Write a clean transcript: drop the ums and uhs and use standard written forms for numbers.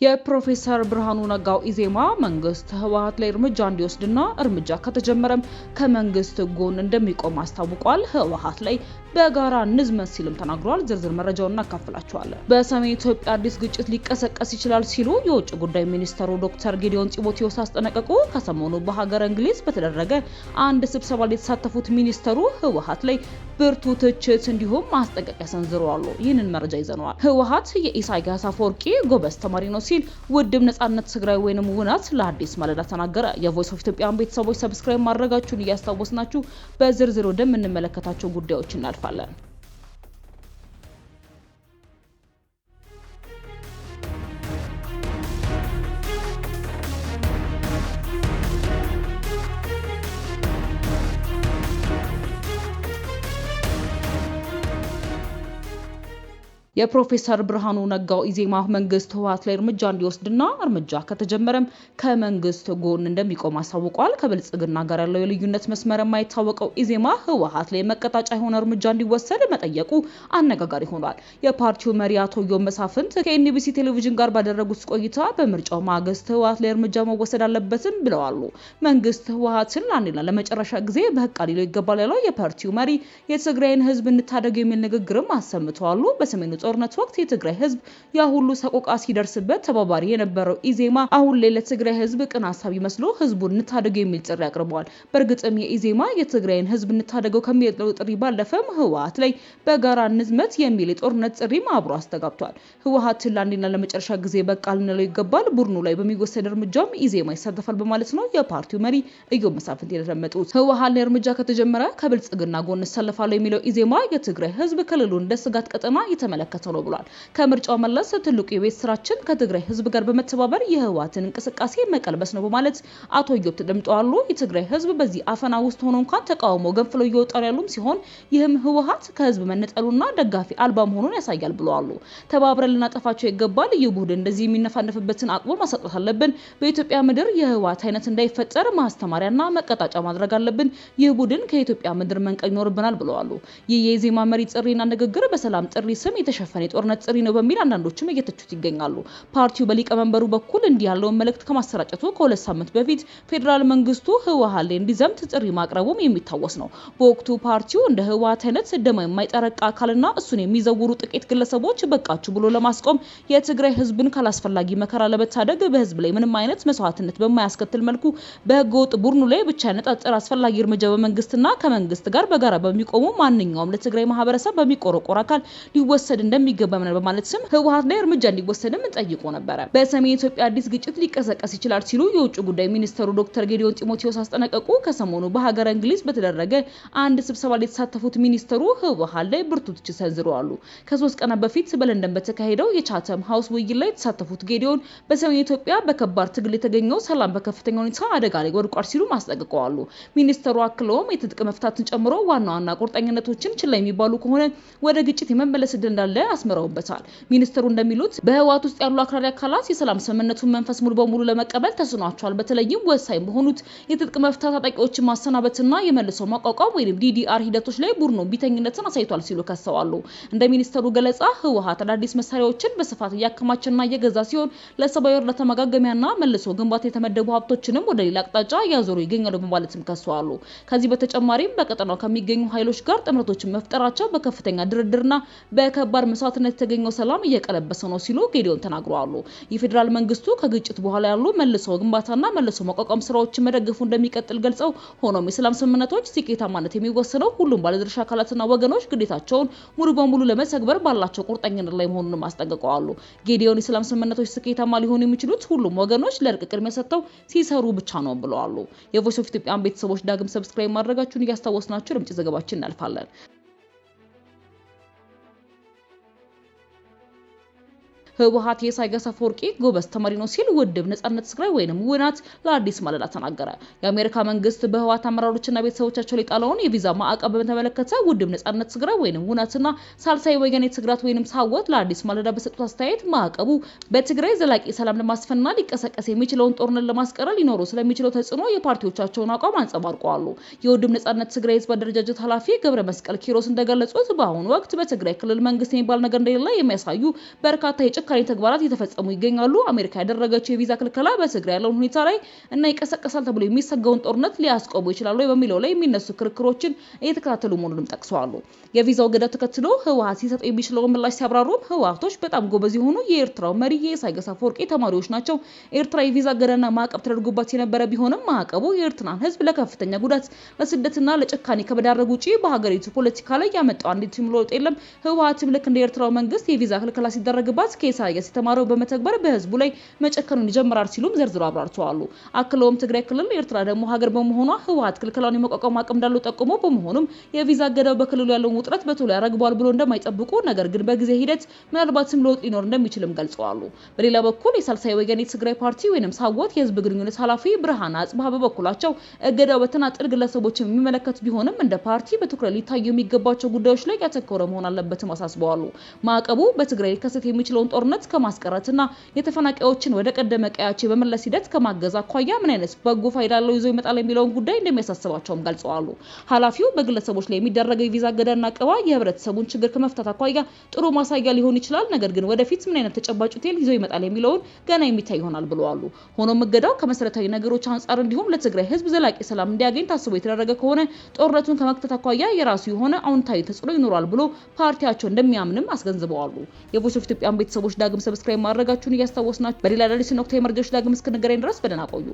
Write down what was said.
የፕሮፌሰር ብርሃኑ ነጋው ኢዜማ መንግስት ህወሓት ላይ እርምጃ እንዲወስድና እርምጃ ከተጀመረም ከመንግስት ጎን እንደሚቆም አስታውቋል። ህወሓት ላይ በጋራ ንዝመት ሲልም ተናግሯል። ዝርዝር መረጃውን እናካፍላችኋለን። በሰሜን ኢትዮጵያ አዲስ ግጭት ሊቀሰቀስ ይችላል ሲሉ የውጭ ጉዳይ ሚኒስተሩ ዶክተር ጌዲዮን ጢሞቴዎስ አስጠነቀቁ። ከሰሞኑ በሀገረ እንግሊዝ በተደረገ አንድ ስብሰባ ላይ የተሳተፉት ሚኒስተሩ ህወሓት ላይ ብርቱ ትችት እንዲሁም ማስጠንቀቂያ ሰንዝረዋል። ይህንን መረጃ ይዘነዋል። ህወሓት የኢሳያስ አፈወርቂ ጎበዝ ተማሪ ነው ሲል ውድብ ነጻነት ትግራይ ወይንም ውናት ለአዲስ ማለዳ ተናገረ። የቮይስ ኦፍ ኢትዮጵያን ቤተሰቦች ሰብስክራይብ ማድረጋችሁን እያስታወስናችሁ በዝርዝር ወደምንመለከታቸው ጉዳዮች እናልፋለን። የፕሮፌሰር ብርሃኑ ነጋው ኢዜማ መንግስት ህወሓት ላይ እርምጃ እንዲወስድና እርምጃ ከተጀመረም ከመንግስት ጎን እንደሚቆም አሳውቋል። ከብልጽግና ጋር ያለው የልዩነት መስመር የማይታወቀው ኢዜማ ህወሓት ላይ መቀጣጫ የሆነ እርምጃ እንዲወሰድ መጠየቁ አነጋጋሪ ሆኗል። የፓርቲው መሪ አቶ ዮም መሳፍንት ከኤንቢሲ ቴሌቪዥን ጋር ባደረጉት ቆይታ በምርጫው ማግስት ህወሓት ላይ እርምጃ መወሰድ አለበትም ብለዋል። መንግስት ህወሓትን ለአንዴና ለመጨረሻ ጊዜ በህግ ሊለው ይገባል ያለው የፓርቲው መሪ የትግራይን ህዝብ እንታደግ የሚል ንግግርም አሰምተዋል። በሰሜኑ ጦርነት ወቅት የትግራይ ህዝብ ያ ሁሉ ሰቆቃ ሲደርስበት ተባባሪ የነበረው ኢዜማ አሁን ላይ ለትግራይ ህዝብ ቅን ሐሳብ መስሎ ህዝቡን እንታደገው የሚል ጥሪ አቅርበዋል። በእርግጥም የኢዜማ የትግራይን ህዝብ እንታደገው ከሚለው ጥሪ ባለፈም ህወሓት ላይ በጋራ ንዝመት የሚል የጦርነት ጥሪም አብሮ አስተጋብቷል። ህወሓትን ለአንዴና ለመጨረሻ ጊዜ በቃ ልንለው ይገባል፣ ቡድኑ ላይ በሚወሰድ እርምጃም ኢዜማ ይሳተፋል በማለት ነው የፓርቲው መሪ እዮም መሳፍንት የተደመጡት። ህወሓት ላይ እርምጃ ከተጀመረ ከብልጽግና ጎን እሰለፋለሁ የሚለው ኢዜማ የትግራይ ህዝብ ክልሉን እንደ ስጋት ቀጠና የተመለከተ ነው ብሏል። ከምርጫው መለስ ትልቁ የቤት ስራችን ከትግራይ ህዝብ ጋር በመተባበር የህወሓትን እንቅስቃሴ መቀልበስ ነው በማለት አቶ ዮብ ተደምጠዋል። የትግራይ ህዝብ በዚህ አፈና ውስጥ ሆኖ እንኳን ተቃውሞ ገንፍለው እየወጣው ያሉም ሲሆን ይህም ህወሓት ከህዝብ መነጠሉና ደጋፊ አልባ መሆኑን ያሳያል ብለዋል። ተባብረን ልናጠፋቸው ይገባል። ይህ ቡድን እንደዚህ የሚነፋነፍበትን አቅሙ ማሳጣት አለብን። በኢትዮጵያ ምድር የህወሓት አይነት እንዳይፈጠር ማስተማሪያና መቀጣጫ ማድረግ አለብን። ይህ ቡድን ከኢትዮጵያ ምድር መንቀል ይኖርብናል ብለዋል። ይህ የኢዜማ መሪ ጥሪና ንግግር በሰላም ጥሪ ስም የተሸፈነ የጦርነት ጥሪ ነው በሚል አንዳንዶችም እየተቹት ይገኛሉ። ፓርቲው በሊቀመንበሩ በኩል እንዲህ ያለውን መልእክት ከማሰራጨቱ ከሁለት ሳምንት በፊት ፌዴራል መንግስቱ ህወሓት ላይ እንዲዘምት ጥሪ ማቅረቡም የሚታወስ ነው። በወቅቱ ፓርቲው እንደ ህወሓት አይነት ደማ የማይጠረቃ አካልና እሱን የሚዘውሩ ጥቂት ግለሰቦች በቃችሁ ብሎ ለማስቆም የትግራይ ህዝብን ካላስፈላጊ መከራ ለመታደግ በህዝብ ላይ ምንም አይነት መስዋዕትነት በማያስከትል መልኩ በህገወጥ ቡድኑ ላይ ብቻ ያነጣጠረ አስፈላጊ እርምጃ በመንግስትና ከመንግስት ጋር በጋራ በሚቆሙ ማንኛውም ለትግራይ ማህበረሰብ በሚቆረቆር አካል ሊወሰድ እንደሚገባ በማለት ስም ህወሓት ላይ እርምጃ እንዲወሰድም ጠይቆ ነበር። በሰሜን ኢትዮጵያ አዲስ ግጭት ሊቀሰቀስ ይችላል ሲሉ የውጭ ጉዳይ ሚኒስተሩ ዶክተር ጌዲዮን ጢሞቴዎስ አስጠነቀቁ። ከሰሞኑ በሀገረ እንግሊዝ በተደረገ አንድ ስብሰባ ላይ የተሳተፉት ሚኒስተሩ ህወሓት ላይ ብርቱ ትችት ሰንዝረዋል። ከ3 ቀናት በፊት በለንደን በተካሄደው የቻተም ሃውስ ውይይት ላይ የተሳተፉት ጌዲዮን በሰሜን ኢትዮጵያ በከባድ ትግል የተገኘው ሰላም በከፍተኛ ሁኔታ አደጋ ላይ ወድቋል ሲሉ አስጠንቅቀዋል። ሚኒስተሩ አክለውም የትጥቅ መፍታትን ጨምሮ ዋና ዋና ቁርጠኝነቶችን ችላ የሚባሉ ከሆነ ወደ ግጭት የመመለስ ዕድል እንዳለ አስመረውበታል። ሚኒስተሩ እንደሚሉት በህወሓት ውስጥ ያሉ አክራሪ አካላት የሰላም ስምምነቱን መንፈስ ሙሉ በሙሉ ለመቀበል ተስኗቸዋል። በተለይም ወሳኝ በሆኑት የትጥቅ መፍታት ታጣቂዎችን ማሰናበትና የመልሶ ማቋቋም ወይም ዲዲአር ሂደቶች ላይ ቡድኑ ቢተኝነትን አሳይቷል ሲሉ ከሰዋሉ። እንደ ሚኒስተሩ ገለጻ ህወሓት አዳዲስ መሳሪያዎችን በስፋት እያከማቸና እየገዛ ሲሆን ለሰብአዊ እርዳታ ማጋገሚያና መልሶ ግንባታ የተመደቡ ሀብቶችንም ወደ ሌላ አቅጣጫ እያዞሩ ይገኛሉ በማለትም ከሰዋሉ። ከዚህ በተጨማሪም በቀጠናው ከሚገኙ ኃይሎች ጋር ጥምረቶችን መፍጠራቸው በከፍተኛ ድርድርና በከባድ መስዋዕትነት የተገኘው ሰላም እየቀለበሰ ነው ሲሉ ጌዲዮን ተናግረዋል። የፌዴራል መንግስቱ ከግጭት በኋላ ያሉ መልሶ ግንባታና መልሶ ማቋቋም ስራዎችን መደገፉ እንደሚቀጥል ገልጸው ሆኖም የሰላም ስምምነቶች ስኬታማነት የሚወሰነው ሁሉም ባለድርሻ አካላትና ወገኖች ግዴታቸውን ሙሉ በሙሉ ለመተግበር ባላቸው ቁርጠኝነት ላይ መሆኑን አስጠንቅቀዋል። ጌዲዮን የሰላም ስምምነቶች ስኬታማ ሊሆኑ የሚችሉት ሁሉም ወገኖች ለእርቅ ቅድሚያ ሰጥተው ሲሰሩ ብቻ ነው ብለዋል። የቮይስ ኦፍ ኢትዮጵያን ቤተሰቦች ዳግም ሰብስክራይብ ማድረጋችሁን እያስታወስናችሁ ለምጭ ዘገባችን እናልፋለን። ህወሓት የኢሳያስ አፈወርቂ ጎበዝ ተማሪ ነው ሲል ውድብ ነጻነት ትግራይ ወይንም ውናት ለአዲስ ማለዳ ተናገረ። የአሜሪካ መንግስት በህወሓት አመራሮችና ቤተሰቦቻቸው ላይ ጣለውን የቪዛ ማዕቀብ በተመለከተ ውድብ ነጻነት ትግራይ ወይንም ውናትና ሳልሳይ ወያኔ ትግራት ወይንም ሳወት ለአዲስ ማለዳ በሰጡት አስተያየት ማዕቀቡ በትግራይ ዘላቂ ሰላም ለማስፈንና ሊቀሰቀስ የሚችለውን ጦርነት ለማስቀረል ሊኖሩ ስለሚችለው ተጽዕኖ የፓርቲዎቻቸውን አቋም አንጸባርቀዋል። የውድብ ነጻነት ትግራይ ህዝብ አደረጃጀት ኃላፊ ገብረ መስቀል ኪሮስ እንደገለጹት በአሁኑ ወቅት በትግራይ ክልል መንግስት የሚባል ነገር እንደሌለ የሚያሳዩ በርካታ የጭካኔ ተግባራት እየተፈጸሙ ይገኛሉ። አሜሪካ ያደረገችው የቪዛ ክልከላ በትግራይ ያለውን ሁኔታ ላይ እና ይቀሰቀሳል ተብሎ የሚሰጋውን ጦርነት ሊያስቆሙ ይችላሉ በሚለው ላይ የሚነሱ ክርክሮችን እየተከታተሉ መሆኑንም ጠቅሰዋል። የቪዛው ገደብ ተከትሎ ህወሓት ሲሰጥ የሚችለው ምላሽ ሲያብራሩም ህወሓቶች በጣም ጎበዝ የሆኑ የኤርትራው መሪ የኢሳያስ አፈወርቂ ተማሪዎች ናቸው። ኤርትራ የቪዛ ገደብና ማዕቀብ ተደርጎባት የነበረ ቢሆንም ማዕቀቡ የኤርትራን ህዝብ ለከፍተኛ ጉዳት ለስደትና ለጭካኔ ከመዳረግ ውጪ በሀገሪቱ ፖለቲካ ላይ ያመጣው አንዲት ለውጥ የለም። ህወሓትም ልክ እንደ ኤርትራው መንግስት የቪዛ ክልከላ ሲደረግባት ከኢሳያስ የተማረው በመተግበር በህዝቡ ላይ መጨከኑን ይጀምራል ሲሉም ዘርዝሮ አብራርተዋል። አክለውም ትግራይ ክልል ኤርትራ ደግሞ ሀገር በመሆኗ ህወሓት ክልከላውን የመቋቋም አቅም እንዳለው ጠቁሞ በመሆኑም የቪዛ ገደብ በክልሉ ያለውን ውጥረት በቶሎ ያረግባል ብሎ እንደማይጠብቁ ነገር ግን በጊዜ ሂደት ምናልባትም ለውጥ ሊኖር እንደሚችልም ገልጸዋል። በሌላ በኩል የሳልሳይ ወያኔ ትግራይ ፓርቲ ወይንም ሳወት የህዝብ ግንኙነት ኃላፊ ብርሃን አጽባህ በበኩላቸው እገዳው በተናጥል ግለሰቦችን የሚመለከት ቢሆንም እንደ ፓርቲ በትኩረት ሊታዩ የሚገባቸው ጉዳዮች ላይ ያተኮረ መሆን አለበትም አሳስበዋል። ማዕቀቡ በትግራይ ሊከሰት የሚችለውን ጦርነት ከማስቀረትና የተፈናቃዮችን ወደ ቀደመ ቀያቸው በመለስ ሂደት ከማገዝ አኳያ ምን አይነት በጎ ፋይዳ ያለው ይዞ ይመጣል የሚለውን ጉዳይ እንደሚያሳስባቸውም ገልጸዋል። ኃላፊው በግለሰቦች ላይ የሚደረገው የቪዛ ገደብና ቀባ የህብረተሰቡን ችግር ከመፍታት አኳያ ጥሩ ማሳያ ሊሆን ይችላል፣ ነገር ግን ወደፊት ምን አይነት ተጨባጭ ውጤት ይዞ ይመጣል የሚለውን ገና የሚታይ ይሆናል ብለዋል። ሆኖም እገዳው ከመሰረታዊ ነገሮች አንጻር እንዲሁም ለትግራይ ህዝብ ዘላቂ ሰላም እንዲያገኝ ታስቦ የተደረገ ከሆነ ጦርነቱን ከመክተት አኳያ የራሱ የሆነ አዎንታዊ ተጽዕኖ ይኖራል ብሎ ፓርቲያቸው እንደሚያምንም አስገንዝበዋል። የቮይስ ኦፍ ኢትዮጵያን ቤተሰቦች ዳግም ሰብስክራይብ ማድረጋችሁን እያስታወስናችሁ በሌላ አዳዲስ ወቅታዊ መረጃዎች ዳግም እስክንገናኝ ድረስ በደህና ቆዩ።